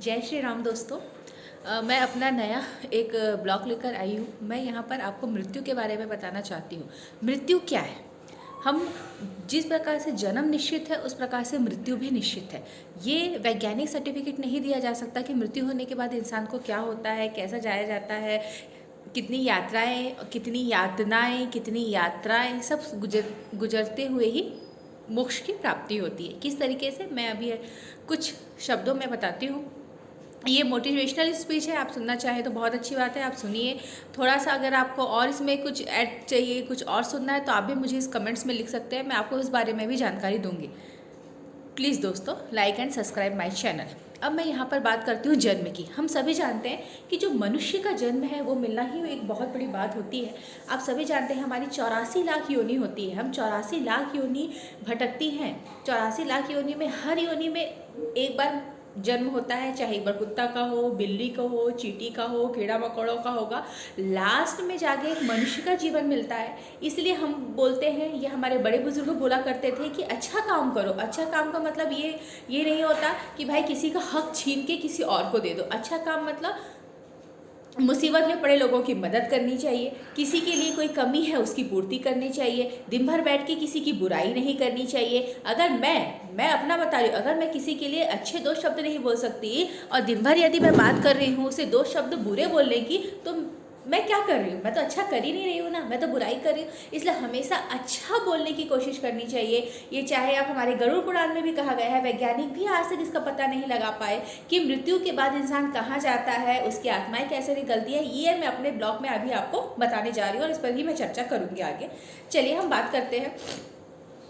जय श्री राम दोस्तों। मैं अपना नया एक ब्लॉग लेकर आई हूँ। मैं यहाँ पर आपको मृत्यु के बारे में बताना चाहती हूँ। मृत्यु क्या है? हम जिस प्रकार से जन्म निश्चित है उस प्रकार से मृत्यु भी निश्चित है। ये वैज्ञानिक सर्टिफिकेट नहीं दिया जा सकता कि मृत्यु होने के बाद इंसान को क्या होता है, कैसा जाया जाता है, कितनी यात्राएं, कितनी यातनाएं, कितनी यात्राएं सब गुजरते हुए ही मोक्ष की प्राप्ति होती है। किस तरीके से, मैं अभी कुछ शब्दों में बताती हूँ। ये मोटिवेशनल स्पीच है, आप सुनना चाहें तो बहुत अच्छी बात है, आप सुनिए। थोड़ा सा अगर आपको और इसमें कुछ ऐड चाहिए, कुछ और सुनना है तो आप भी मुझे इस कमेंट्स में लिख सकते हैं, मैं आपको इस बारे में भी जानकारी दूंगी। प्लीज़ दोस्तों, like and subscribe my channel. अब मैं यहाँ पर बात करती हूँ जन्म की। हम सभी जानते हैं कि जो मनुष्य का जन्म है वो मिलना ही एक बहुत बड़ी बात होती है। आप सभी जानते हैं हमारी 84 लाख योनि होती है, हम 84 लाख योनि भटकती हैं। 84 लाख योनि में हर योनि में एक बार जन्म होता है, चाहे एक बार कुत्ता का हो, बिल्ली का हो, चींटी का हो, कीड़ा मकोड़ों का होगा, लास्ट में जाके एक मनुष्य का जीवन मिलता है। इसलिए हम बोलते हैं, ये हमारे बड़े बुजुर्ग बोला करते थे कि अच्छा काम करो। अच्छा काम का मतलब ये नहीं होता कि भाई किसी का हक छीन के किसी और को दे दो। अच्छा काम मतलब मुसीबत में पड़े लोगों की मदद करनी चाहिए, किसी के लिए कोई कमी है उसकी पूर्ति करनी चाहिए, दिन भर बैठ के किसी की बुराई नहीं करनी चाहिए। अगर मैं अपना बता रही हूँ, अगर मैं किसी के लिए अच्छे दो शब्द नहीं बोल सकती और दिन भर यदि मैं बात कर रही हूँ उसे दो शब्द बुरे बोलने की, तो मैं क्या कर रही हूँ? मैं तो अच्छा कर ही नहीं रही हूँ ना, मैं तो बुराई कर रही हूँ। इसलिए हमेशा अच्छा बोलने की कोशिश करनी चाहिए। ये चाहे आप, हमारे गरुड़ पुराण में भी कहा गया है, वैज्ञानिक भी आज तक इसका पता नहीं लगा पाए कि मृत्यु के बाद इंसान कहाँ जाता है, उसकी आत्माएं कैसे निकलती है। ये मैं अपने ब्लॉग में अभी आपको बताने जा रही हूँ और इस पर ही मैं चर्चा करूँगी आगे। चलिए हम बात करते हैं।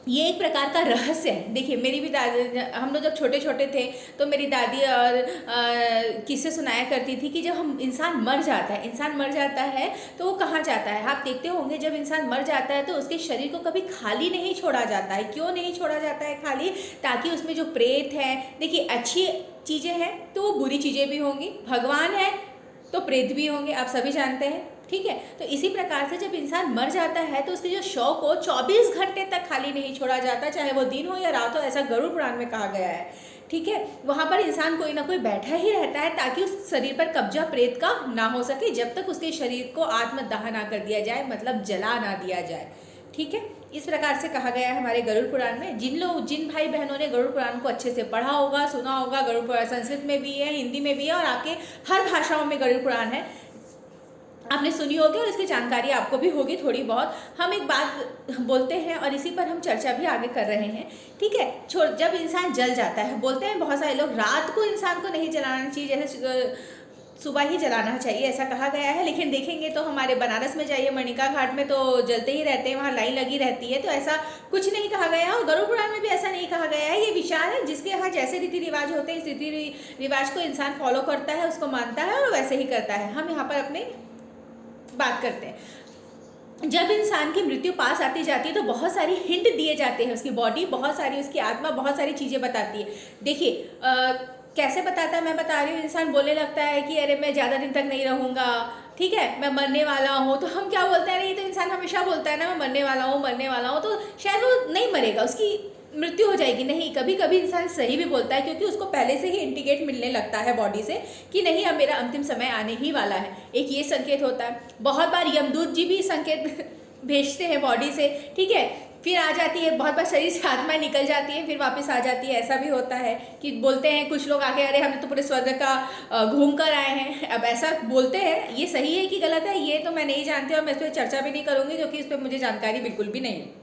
ये एक प्रकार का रहस्य है। देखिए, मेरी भी दादी, हम लोग जब छोटे छोटे थे तो मेरी दादी और किस्से सुनाया करती थी कि जब हम इंसान मर जाता है तो वो कहाँ जाता है। आप देखते होंगे जब इंसान मर जाता है तो उसके शरीर को कभी खाली नहीं छोड़ा जाता है। क्यों नहीं छोड़ा जाता है खाली? ताकि उसमें जो प्रेत है, देखिए अच्छी चीज़ें हैं तो वो बुरी चीज़ें भी होंगी, भगवान है तो प्रेत भी होंगे, आप सभी जानते हैं। ठीक है, तो इसी प्रकार से जब इंसान मर जाता है तो उसके जो शव को 24 घंटे तक खाली नहीं छोड़ा जाता, चाहे वो दिन हो या रात हो, ऐसा गरुड़ पुराण में कहा गया है। ठीक है, वहाँ पर इंसान कोई ना कोई बैठा ही रहता है ताकि उस शरीर पर कब्जा प्रेत का ना हो सके, जब तक उसके शरीर को आत्मदाह ना कर दिया जाए, मतलब जला ना दिया जाए। ठीक है, इस प्रकार से कहा गया है हमारे गरुड़ पुराण में। जिन भाई बहनों ने गरुड़ पुराण को अच्छे से पढ़ा होगा, सुना होगा, गरुड़ पुराण संस्कृत में भी है, हिंदी में भी है और आपके हर भाषाओं में गरुड़ पुराण है, आपने सुनी होगी और इसकी जानकारी आपको भी होगी थोड़ी बहुत। हम एक बात बोलते हैं और इसी पर हम चर्चा भी आगे कर रहे हैं। ठीक है, जब इंसान जल जाता है, बोलते हैं बहुत सारे लोग रात को इंसान को नहीं जलाना चाहिए, जैसे सुबह ही जलाना चाहिए, ऐसा कहा गया है। लेकिन देखेंगे तो हमारे बनारस में जाइए, मणिका घाट में तो जलते ही रहते हैं, वहाँ लाइन लगी रहती है, तो ऐसा कुछ नहीं कहा गया और गरुड़ पुराण में भी ऐसा नहीं कहा गया है। ये विचार है जिसके यहाँ जैसे रीति रिवाज होते हैं, इस रीति रिवाज को इंसान फॉलो करता है, उसको मानता है और वैसे ही करता है। हम यहाँ पर अपने बात करते हैं। जब इंसान की मृत्यु पास आती जाती है तो बहुत सारी हिंट दिए जाते हैं, उसकी बॉडी बहुत सारी, उसकी आत्मा बहुत सारी चीज़ें बताती है। देखिए कैसे बताता है, मैं बता रही हूँ। इंसान बोलने लगता है कि अरे मैं ज़्यादा दिन तक नहीं रहूँगा, ठीक है, मैं मरने वाला हूँ, तो हम क्या बोलते हैं, अरे ये तो इंसान हमेशा बोलता है ना, मैं मरने वाला हूँ, तो शायद वो नहीं मरेगा, उसकी मृत्यु हो जाएगी। नहीं, कभी कभी इंसान सही भी बोलता है क्योंकि उसको पहले से ही इंडिकेट मिलने लगता है बॉडी से कि नहीं, अब मेरा अंतिम समय आने ही वाला है। एक ये संकेत होता है। बहुत बार यमदूत जी भी संकेत भेजते हैं बॉडी से, ठीक है, फिर आ जाती है, बहुत बार शरीर से आत्मा निकल जाती है, फिर वापस आ जाती है। ऐसा भी होता है कि बोलते हैं कुछ लोग आके, अरे हम तो पूरे स्वर्ग का घूम कर आए हैं। अब ऐसा बोलते हैं, ये सही है कि गलत है ये तो मैं नहीं जानती और मैं इस पर चर्चा भी नहीं करूँगी क्योंकि इस पर मुझे जानकारी बिल्कुल भी नहीं है।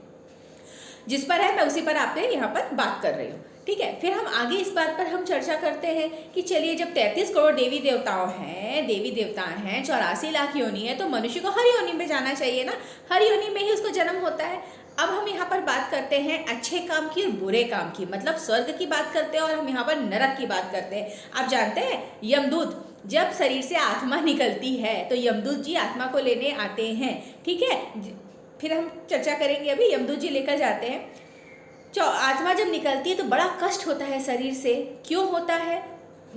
जिस पर है मैं उसी पर आपसे यहाँ पर बात कर रही हूँ। ठीक है, फिर हम आगे इस बात पर हम चर्चा करते हैं कि चलिए, जब 33 करोड़ देवी देवता हैं, 84 लाख योनि है, तो मनुष्य को हर योनि में जाना चाहिए ना, हर योनि में ही उसको जन्म होता है। अब हम यहाँ पर बात करते हैं अच्छे काम की और बुरे काम की, मतलब स्वर्ग की बात करते हैं और हम यहाँ पर नरक की बात करते हैं। आप जानते हैं, यमदूत जब शरीर से आत्मा निकलती है तो यमदूत जी आत्मा को लेने आते हैं। ठीक है, फिर हम चर्चा करेंगे। अभी यमदूत जी लेकर जाते हैं। आत्मा जब निकलती है तो बड़ा कष्ट होता है शरीर से। क्यों होता है?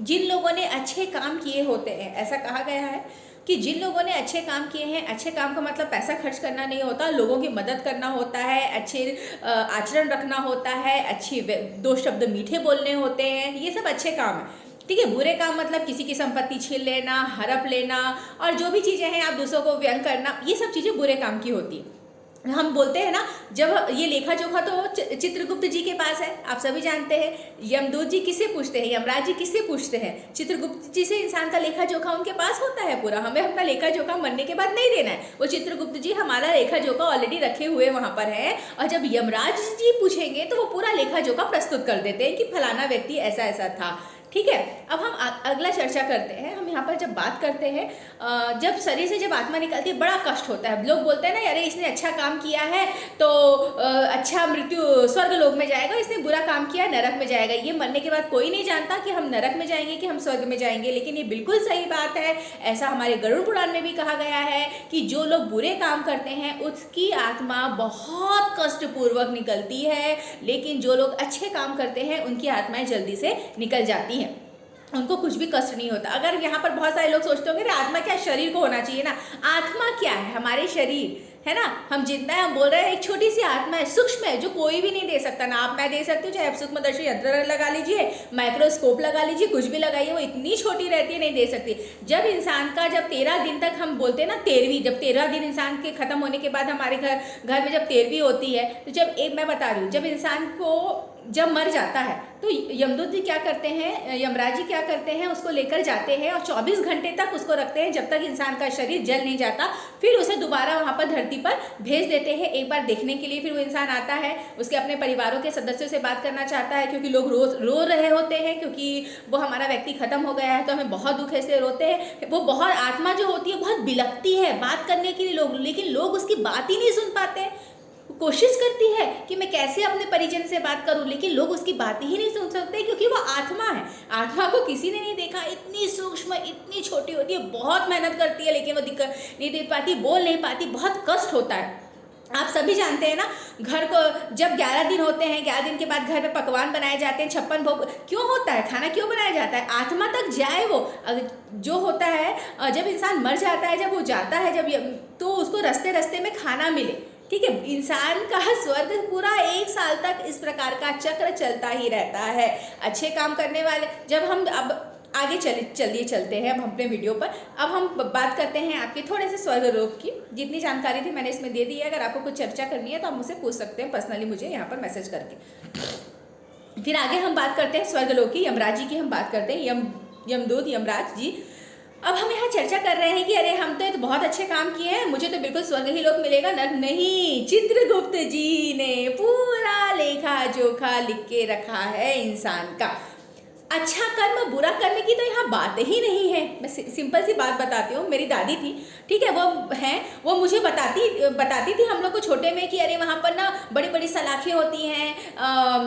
जिन लोगों ने अच्छे काम किए होते हैं, ऐसा कहा गया है कि जिन लोगों ने अच्छे काम किए हैं, अच्छे काम का मतलब पैसा खर्च करना नहीं होता, लोगों की मदद करना होता है, अच्छे आचरण रखना होता है, अच्छी दो शब्द मीठे बोलने होते हैं, ये सब अच्छे काम है। ठीक है। बुरे काम मतलब किसी की संपत्ति छीन लेना, हड़प लेना और जो भी चीज़ें हैं आप दूसरों को व्यंग करना, ये सब चीज़ें बुरे काम की होती है। हम बोलते हैं ना, जब ये लेखा जोखा तो चित्रगुप्त जी के पास है, आप सभी जानते हैं। यमदूत जी किससे पूछते हैं, यमराज जी किससे पूछते हैं, चित्रगुप्त जी से इंसान का लेखा जोखा उनके पास होता है पूरा। हमें अपना लेखा जोखा मरने के बाद नहीं देना है, वो चित्रगुप्त जी हमारा लेखा जोखा ऑलरेडी रखे हुए वहाँ पर है। और जब यमराज जी पूछेंगे तो वो पूरा लेखा जोखा प्रस्तुत कर देते हैं कि फलाना व्यक्ति ऐसा ऐसा था। ठीक है। अब हम अगला चर्चा करते हैं। हम यहाँ पर जब बात करते हैं, जब शरीर से जब आत्मा निकलती है बड़ा कष्ट होता है। लोग बोलते हैं ना, अरे इसने अच्छा काम किया है तो अच्छा मृत्यु स्वर्ग लोक में जाएगा, इसने बुरा काम किया नरक में जाएगा। ये मरने के बाद कोई नहीं जानता कि हम नरक में जाएंगे कि हम स्वर्ग में जाएंगे, लेकिन ये बिल्कुल सही बात है। ऐसा हमारे गरुड़ पुराण में भी कहा गया है कि जो लोग बुरे काम करते हैं उसकी आत्मा बहुत कष्टपूर्वक निकलती है, लेकिन जो लोग अच्छे काम करते हैं उनकी आत्माएं जल्दी से निकल जाती हैं, उनको कुछ भी कष्ट नहीं होता। अगर यहाँ पर बहुत सारे लोग सोचते होंगे आत्मा क्या, शरीर को होना चाहिए ना। आत्मा क्या है, हमारे शरीर है ना, हम जितना है हम बोल रहे हैं एक छोटी सी आत्मा है, सूक्ष्म है, जो कोई भी नहीं दे सकता ना। आप मैं दे सकती हूँ, चाहे आप सूक्ष्मदर्शी यंत्र लगा लीजिए, माइक्रोस्कोप लगा लीजिए, कुछ भी लगाइए, वो इतनी छोटी रहती है, नहीं दे सकती। जब इंसान का जब 13 दिन तक, हम बोलते हैं ना 13वीं, जब 13 दिन इंसान के खत्म होने के बाद हमारे घर में जब 13वीं होती है, तो जब एक मैं बता रही हूँ, जब इंसान को जब मर जाता है तो यमदूत जी क्या करते हैं, यमराज जी क्या करते हैं, उसको लेकर जाते हैं और 24 घंटे तक उसको रखते हैं, जब तक इंसान का शरीर जल नहीं जाता। फिर उसे दोबारा वहाँ पर धरती पर भेज देते हैं एक बार देखने के लिए। फिर वो इंसान आता है, उसके अपने परिवारों के सदस्यों से बात करना चाहता है, क्योंकि लोग रो रहे होते हैं, क्योंकि वो हमारा व्यक्ति खत्म हो गया है, तो हमें बहुत दुख से रोते हैं। वो बहुत, आत्मा जो होती है बहुत बिलखती है बात करने के लिए लोग, लेकिन लोग उसकी बात ही नहीं सुन पाते। कोशिश करती है कि मैं कैसे अपने परिजन से बात करूं, लेकिन लोग उसकी बात ही नहीं सुन सकते, क्योंकि वो आत्मा है। आत्मा को किसी ने नहीं देखा, इतनी सूक्ष्म, इतनी छोटी होती है, बहुत मेहनत करती है, लेकिन वो दिक्कत नहीं दे पाती, बोल नहीं पाती, बहुत कष्ट होता है। आप सभी जानते हैं ना, घर को जब 11 दिन होते हैं, 11 दिन के बाद घर में पकवान बनाए जाते हैं, 56 भोग क्यों होता है, खाना क्यों बनाया जाता है, आत्मा तक जाए वो जो होता है। जब इंसान मर जाता है, जब वो जाता है, जब तो उसको रास्ते रास्ते में खाना मिले। ठीक है। इंसान का स्वर्ग पूरा 1 साल तक इस प्रकार का चक्र चलता ही रहता है। अच्छे काम करने वाले, जब हम अब आगे चलते हैं अब अपने वीडियो पर। अब हम बात करते हैं आपके थोड़े से स्वर्ग लोक की। जितनी जानकारी थी मैंने इसमें दे दी है। अगर आपको कुछ चर्चा करनी है तो आप मुझसे पूछ सकते हैं पर्सनली, मुझे यहाँ पर मैसेज करके। फिर आगे हम बात करते हैं स्वर्ग लोक की, यमराज जी की हम बात करते हैं, यमदूत यमराज जी। अब हम यहाँ चर्चा कर रहे हैं कि अरे हम तो बहुत अच्छे काम किए हैं, मुझे तो बिल्कुल स्वर्ग ही लोक मिलेगा, नर्क नहीं। चित्रगुप्त जी ने पूरा लेखा जोखा लिख के रखा है इंसान का। अच्छा कर्म बुरा करने की तो यहाँ बात ही नहीं है। मैं सिंपल सी बात बताती हूँ। मेरी दादी थी, ठीक है, वो मुझे बताती थी हम लोग को छोटे में कि अरे वहाँ पर ना बड़ी बड़ी सलाखें होती हैं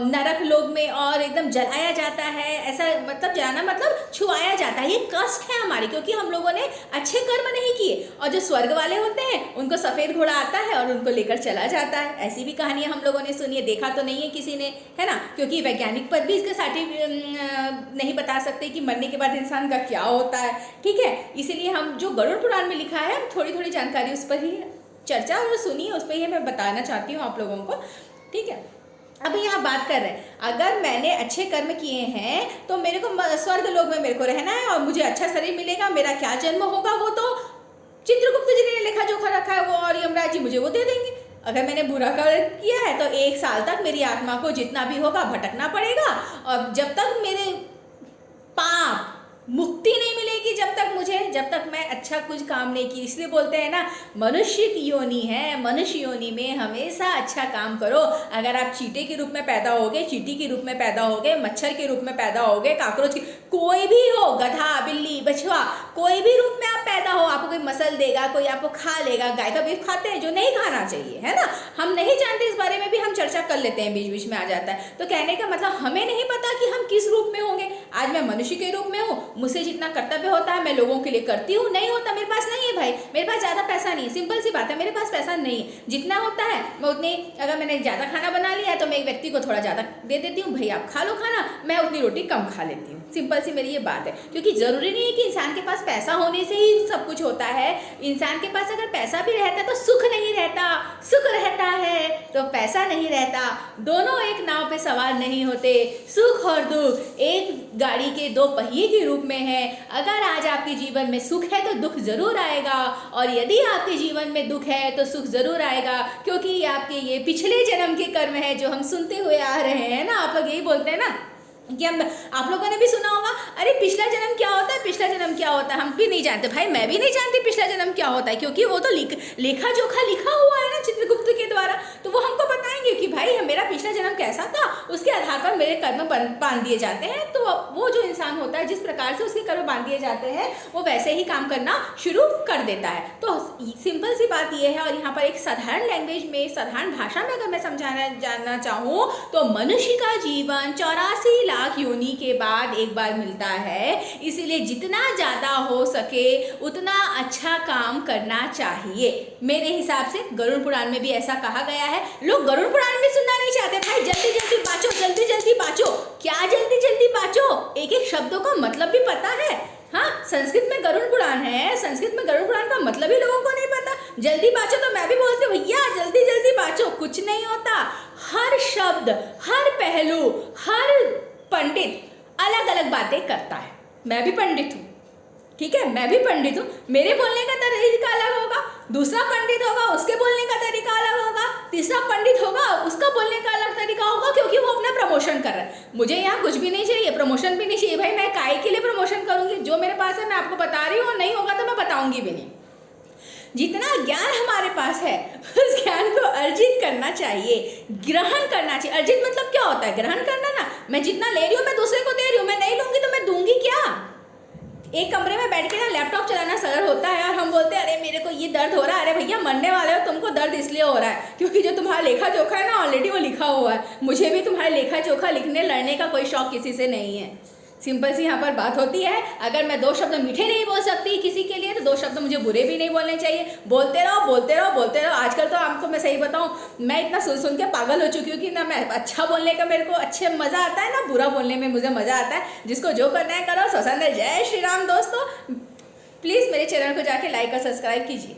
नरक लोक में, और एकदम जलाया जाता है। ऐसा मतलब जलाना मतलब छुआया जाता है। ये कष्ट है हमारी, क्योंकि हम लोगों ने अच्छे कर्म नहीं किए। और जो स्वर्ग वाले होते हैं उनको सफ़ेद घोड़ा आता है और उनको लेकर चला जाता है। ऐसी भी कहानियाँ हम लोगों ने सुनी है, देखा तो नहीं है किसी ने, है ना, क्योंकि वैज्ञानिक पर भी इसके सर्टिफिकेट नहीं बता सकते कि मरने के बाद इंसान का क्या होता है। ठीक है। इसीलिए हम जो गरुड़ पुराण में लिखा है, थोड़ी थोड़ी जानकारी उस पर ही चर्चा और सुनी, उस पर ही मैं बताना चाहती हूँ आप लोगों को। ठीक है। अभी यहाँ बात कर रहे हैं, अगर मैंने अच्छे कर्म किए हैं तो मेरे को स्वर्ग लोक में मेरे को रहना है और मुझे अच्छा शरीर मिलेगा। मेरा क्या जन्म होगा वो तो चित्रगुप्त जी ने लेखा जोखा रखा है, वो और यमराज जी मुझे वो दे देंगे। अगर मैंने बुरा कर्म किया है तो 1 साल तक मेरी आत्मा को जितना भी होगा भटकना पड़ेगा, और जब तक मेरे पाप मुक्ति नहीं मिलेगी, जब तक मैं अच्छा कुछ काम नहीं की। इसलिए बोलते हैं ना, मनुष्य की योनि है, मनुष्य योनि में हमेशा अच्छा काम करो। अगर आप चींटे के रूप में पैदा होगे, चींटी के रूप में पैदा होगे, मच्छर के रूप में पैदा होगे, काकरोच कोई भी हो, गधा बिल्ली बछवा, कोई भी रूप में आप पैदा हो, आपको कोई मसल देगा, कोई आपको खा लेगा। गाय का बीफ खाते हैं, जो नहीं खाना चाहिए, है ना। हम नहीं जानते, इस बारे में भी हम चर्चा कर लेते हैं, बीच बीच में आ जाता है। तो कहने का मतलब हमें नहीं पता कि हम किस रूप में होंगे। आज मैं मनुष्य के रूप में हूँ, मुझसे जितना कर्तव्य होता है मैं लोगों के लिए करती हूँ, नहीं होता मेरे पास नहीं है भाई, मेरे पास ज़्यादा पैसा नहीं है, सिंपल सी बात है, मेरे पास पैसा नहीं है, जितना होता है मैं उतनी, अगर मैंने ज़्यादा खाना बना लिया तो मैं एक व्यक्ति को थोड़ा ज़्यादा दे देती हूँ, भाई आप खा लो खाना, मैं उतनी रोटी कम खा लेती हूँ, सिंपल सी मेरी ये बात है। क्योंकि ज़रूरी नहीं है कि इंसान के पास पैसा होने से ही सब कुछ होता है, इंसान के पास अगर पैसा भी रहता तो सुख नहीं रहता, सुख रहता है तो पैसा नहीं रहता, दोनों एक नाव पे सवार नहीं होते, सुख और दुख एक गाड़ी के दो पहिए के रूप में है। अगर आज आपके जीवन में सुख है तो दुख जरूर आएगा, और यदि आपके जीवन में दुख है तो सुख जरूर आएगा, क्योंकि आपके ये पिछले जन्म के कर्म है जो हम सुनते हुए आ रहे हैं ना। आप लोग यही बोलते हैं ना कि हम, आप लोगों ने भी सुना होगा, अरे पिछला जन्म क्या होता है, पिछला जन्म क्या होता है, हम भी नहीं जानते। भाई मैं भी नहीं जानती पिछला जन्म क्या होता है, क्योंकि वो तो लेखा जोखा लिखा हुआ है ना चित्रगुप्त के द्वारा, तो वो हमको बताएंगे कि भाई मेरा पिछला जन्म कैसा था, उसके आधार पर मेरे कर्म बांध दिए जाते हैं। तो वो जो इंसान होता है जिस प्रकार से उसके कर्म बांध दिए जाते हैं वो वैसे ही काम करना शुरू कर देता है। तो सिंपल सी बात ये है, और यहाँ पर एक साधारण लैंग्वेज में, साधारण भाषा में अगर मैं समझाना जानना चाहूँ तो मनुष्य का जीवन 84 लाख योनि के बाद एक बार मिलता है, इसलिए जितना ज़्यादा हो सके उतना अच्छा काम करना चाहिए। मेरे हिसाब से गरुड़ पुराण में भी ऐसा कहा गया है। लोग गरुड़ पुराण भी सुनना नहीं चाहते, भाई जल्दी जल्दी बाँचो, जल्दी जल्दी बाँचो। क्या जल्दी जल्दी बाँचो, एक एक शब्दों का मतलब भी पता है। हाँ, संस्कृत में गरुड़ पुराण है, संस्कृत में गरुड़ पुराण का मतलब ही लोगों को नहीं पता। जल्दी बाँचो तो मैं भी बोलती हूँ भैया जल्दी जल्दी बाँचो, कुछ नहीं होता। हर शब्द, हर पहलू, हर पंडित अलग अलग बातें करता है। मैं भी पंडित हूँ, ठीक है, मैं भी पंडित हूँ, मेरे बोलने का तरीका अलग होगा, दूसरा पंडित होगा उसके बोलने का तरीका अलग होगा, तीसरा पंडित होगा उसका बोलने का अलग तरीका होगा, क्योंकि वो अपना प्रमोशन कर रहा है। मुझे यहाँ कुछ भी नहीं चाहिए, प्रमोशन भी नहीं चाहिए भाई, मैं काहे के लिए प्रमोशन करूँगी, जो मेरे पास है मैं आपको बता रही हूँ, नहीं होगा तो मैं बताऊँगी भी नहीं। जितना ज्ञान हमारे पास है उस ज्ञान को अर्जित करना चाहिए, ग्रहण करना चाहिए। अर्जित मतलब क्या होता है, ग्रहण करना ना। मैं जितना ले रही हूँ मैं दूसरे को दे रही हूँ, मैं नहीं लूँगी तो मैं दूंगी क्या। एक कमरे में बैठ के ना लैपटॉप चलाना सरल होता है, और हम बोलते हैं अरे मेरे को ये दर्द हो रहा है। अरे भैया मरने वाले हो, तुमको दर्द इसलिए हो रहा है क्योंकि जो तुम्हारा लेखा जोखा है ना ऑलरेडी वो लिखा हुआ है। मुझे भी तुम्हारे लेखा जोखा लिखने लड़ने का कोई शौक किसी से नहीं है। सिंपल सी यहाँ पर बात होती है, अगर मैं 2 शब्द मीठे नहीं बोल सकती किसी के लिए तो 2 शब्द मुझे बुरे भी नहीं बोलने चाहिए। बोलते रहो बोलते रहो बोलते रहो। आजकल तो आपको मैं सही बताऊँ, मैं इतना सुन के पागल हो चुकी हूँ कि ना मैं अच्छा बोलने का मेरे को अच्छे मज़ा आता है, ना बुरा बोलने में मुझे मज़ा आता है। जिसको जो करना है करो। स्वसंद जय श्री राम। दोस्तों प्लीज़ मेरे चैनल को जाके लाइक और सब्सक्राइब कीजिए।